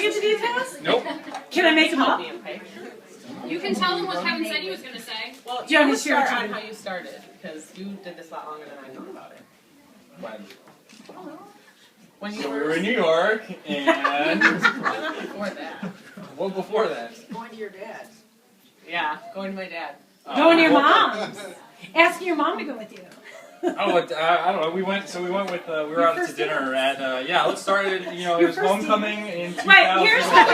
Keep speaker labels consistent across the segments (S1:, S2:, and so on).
S1: Get the details?
S2: Nope.
S1: Can I make them up?
S3: You can tell them what Kevin said he was going to say.
S4: Well,
S1: Do you want
S4: you
S1: to share
S4: start on how you started, because you did this a lot longer than I know about it. When you
S2: So we were in New York, and
S4: before that.
S2: well, before that.
S5: Going to your dad's.
S4: Yeah, going to my dad.
S1: Going to your mom's. Asking your mom to go with you.
S2: I don't know. We went with, we were out to dinner at, let's start it, it was homecoming in 2000.
S1: Right, here's how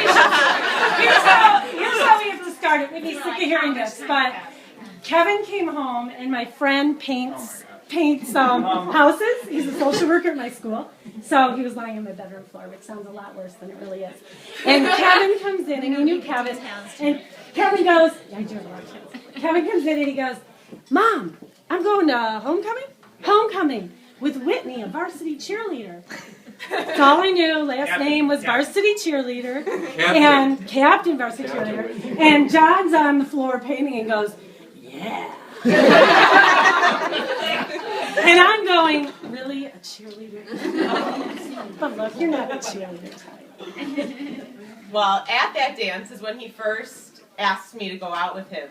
S1: we have to start it. Maybe sick of hearing this, but Kevin came home and my friend paints houses. He's a social worker at my school. So he was lying on my bedroom floor, which sounds a lot worse than it really is. And Kevin comes in, and he knew Kevin. And Kevin goes, I do have a lot of kids. Kevin comes in and he goes, Mom, I'm going to homecoming? Homecoming with Whitney, a varsity cheerleader. That's all I knew. Last name was varsity cheerleader. And captain varsity cheerleader. And John's on the floor painting and goes, yeah. And I'm going, really, a cheerleader? But look, you're not a cheerleader type.
S4: Well, at that dance is when he first asked me to go out with him.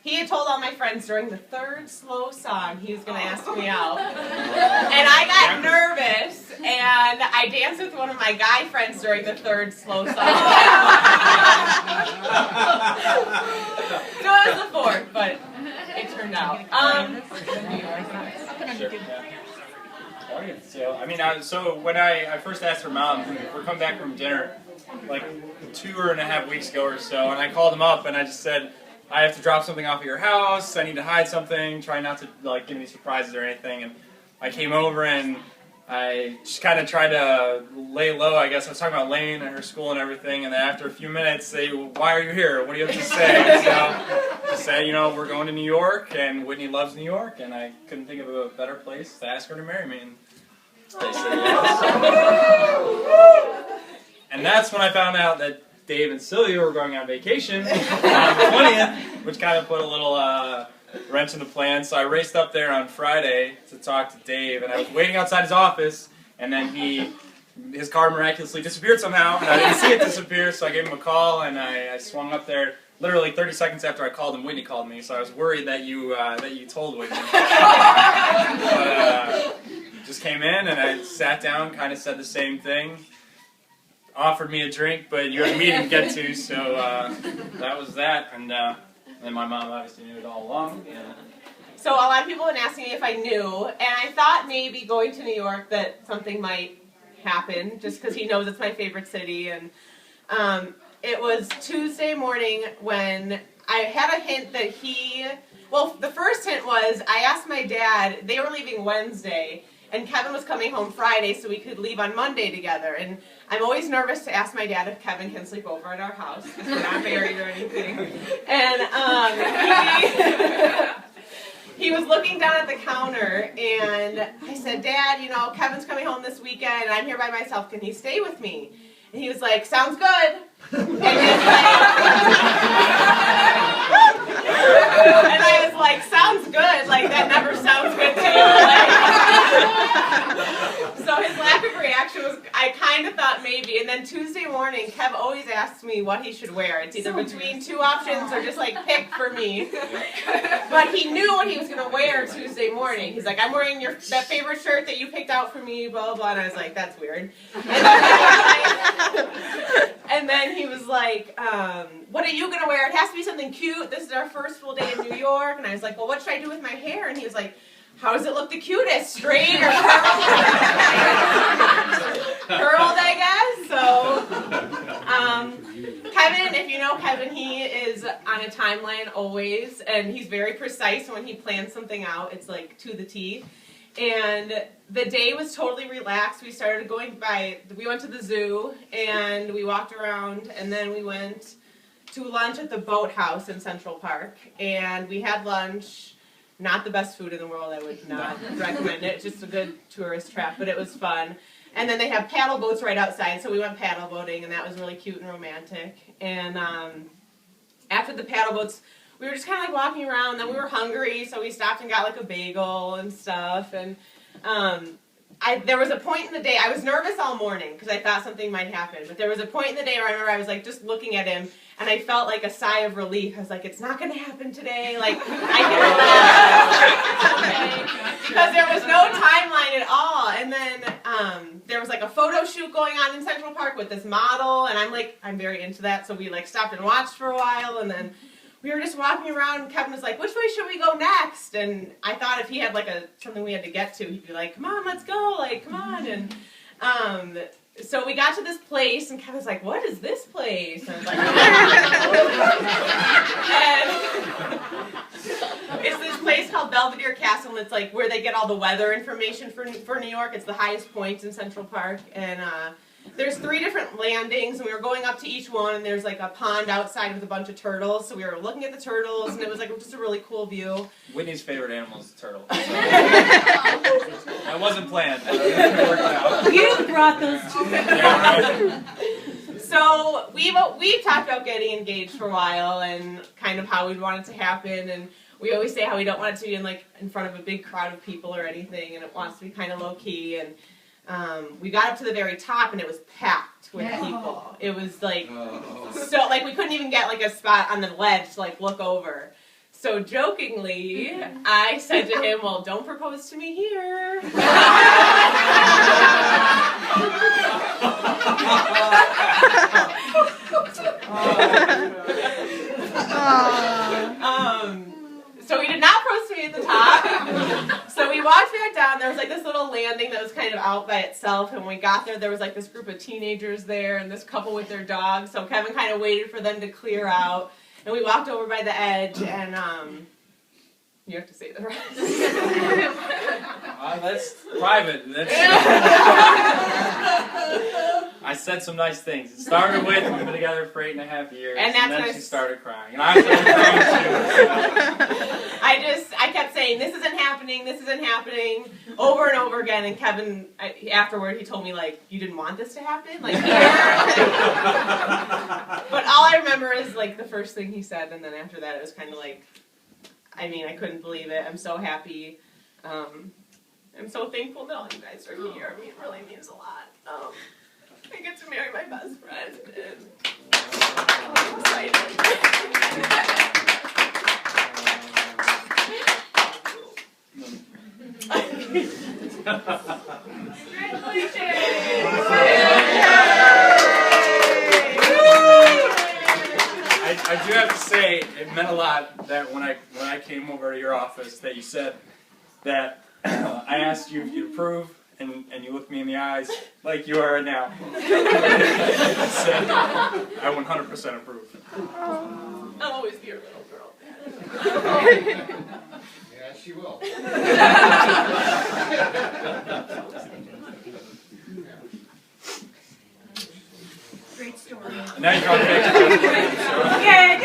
S4: He had told all my friends during the third slow song he was going to ask me out. And I got nervous, and I danced with one of my guy friends during the third slow song. So it was the fourth, but it turned out.
S2: So when I first asked her mom, we're coming back from dinner like 2.5 weeks ago or so, and I called him up and I just said, I have to drop something off at your house, I need to hide something, try not to give me surprises or anything. And I came over and I just kind of tried to lay low, I guess. I was talking about Lane and her school and everything, and then after a few minutes, they, why are you here? What do you have to say? So I said, we're going to New York, and Whitney loves New York, and I couldn't think of a better place to ask her to marry me. And they said yes. And that's when I found out that Dave and Sylvia were going on vacation on the 20th, which kind of put a little wrench in the plan. So I raced up there on Friday to talk to Dave, and I was waiting outside his office, and then his car miraculously disappeared somehow, and I didn't see it disappear, so I gave him a call, and I swung up there. Literally 30 seconds after I called him, Whitney called me, so I was worried that you told Whitney. But just came in, and I sat down, kind of said the same thing. Offered me a drink, but you had a meeting to get to, so that was that. And then my mom obviously knew it all along. Yeah.
S4: So a lot of people have been asking me if I knew, and I thought maybe going to New York that something might happen, just because he knows it's my favorite city. And it was Tuesday morning when I had a hint that the first hint was I asked my dad, they were leaving Wednesday, and Kevin was coming home Friday so we could leave on Monday together. And I'm always nervous to ask my dad if Kevin can sleep over at our house, because we're not married or anything. And he was looking down at the counter, and I said, Dad, Kevin's coming home this weekend, and I'm here by myself. Can he stay with me? And he was like, sounds good. And I was like, sounds good. Like, that never sounds good to you. So his lack of reaction was, I kind of thought maybe. And then Tuesday morning, Kev always asks me what he should wear. It's either between two options or just like pick for me. But he knew what he was going to wear Tuesday morning. He's like, I'm wearing that favorite shirt that you picked out for me, blah, blah, blah. And I was like, that's weird. And then he was like, what are you going to wear? It has to be something cute. This is our first full day in New York. And I was like, well, what should I do with my hair? And he was like, how does it look the cutest? Straight or curled? Curled, I guess. So, Kevin, if you know Kevin, he is on a timeline always. And he's very precise when he plans something out. It's like to the T. And the day was totally relaxed. We went to the zoo, and we walked around, and then we went to lunch at the Boathouse in Central Park. And we had lunch. Not the best food in the world. I would not recommend it. It's just a good tourist trap, but it was fun. And then they have paddle boats right outside, so we went paddle boating, and that was really cute and romantic. And after the paddle boats, we were just kind of like walking around. Then we were hungry, so we stopped and got like a bagel and stuff. And there was a point in the day, I was nervous all morning because I thought something might happen, but there was a point in the day where I remember I was like just looking at him and I felt like a sigh of relief. I was like, it's not going to happen today. Like, I can relax. Because there was no timeline at all. And then there was like a photo shoot going on in Central Park with this model, and I'm very into that, so we like stopped and watched for a while, and then we were just walking around, and Kevin was like, which way should we go next? And I thought if he had like something we had to get to, he'd be like, come on, let's go, like, come on. And so we got to this place, and Kevin's like, what is this place? And I was like, and it's this place called Belvedere Castle, and it's like where they get all the weather information for New York. It's the highest point in Central Park, and there's 3 different landings, and we were going up to each one, and there's like a pond outside with a bunch of turtles, so we were looking at the turtles, and it was like just a really cool view.
S2: Whitney's favorite animal is the turtle. So. That wasn't planned. It worked out.
S1: You brought those two.
S2: Yeah, right.
S4: So we've talked about getting engaged for a while, and kind of how we'd want it to happen, and we always say how we don't want it to be in front of a big crowd of people or anything, and it wants to be kind of low-key, and we got up to the very top, and it was packed with people. It was like, so like we couldn't even get like a spot on the ledge to like look over. So jokingly, I said to him, well, don't propose to me here. So he did not propose to me at the top. So we walked back down. There was like this little landing that was kind of out by itself. And when we got there, there was like this group of teenagers there and this couple with their dog. So Kevin kind of waited for them to clear out. And we walked over by the edge, and you have to say the rest.
S2: That's private. I said some nice things. It started with, we've been together for 8.5 years, and then she started crying. And I started crying too. So.
S4: I kept saying, this isn't happening, over and over again, and Kevin, afterward, he told me, like, you didn't want this to happen? Like, but all I remember is, like, the first thing he said, and then after that, it was kind of like, I mean, I couldn't believe it. I'm so happy. I'm so thankful that all you guys are here. I mean, it really means a lot. I get to marry my best friend, and I'm excited.
S2: I do have to say, it meant a lot that when I came over to your office, that you said that I asked you if you'd approve, and you looked me in the eyes like you are now. I said, I 100% approve.
S4: I'll always be your little girl.
S5: Yeah, she will.
S1: Great story.
S2: Now you got to make it.
S1: Okay.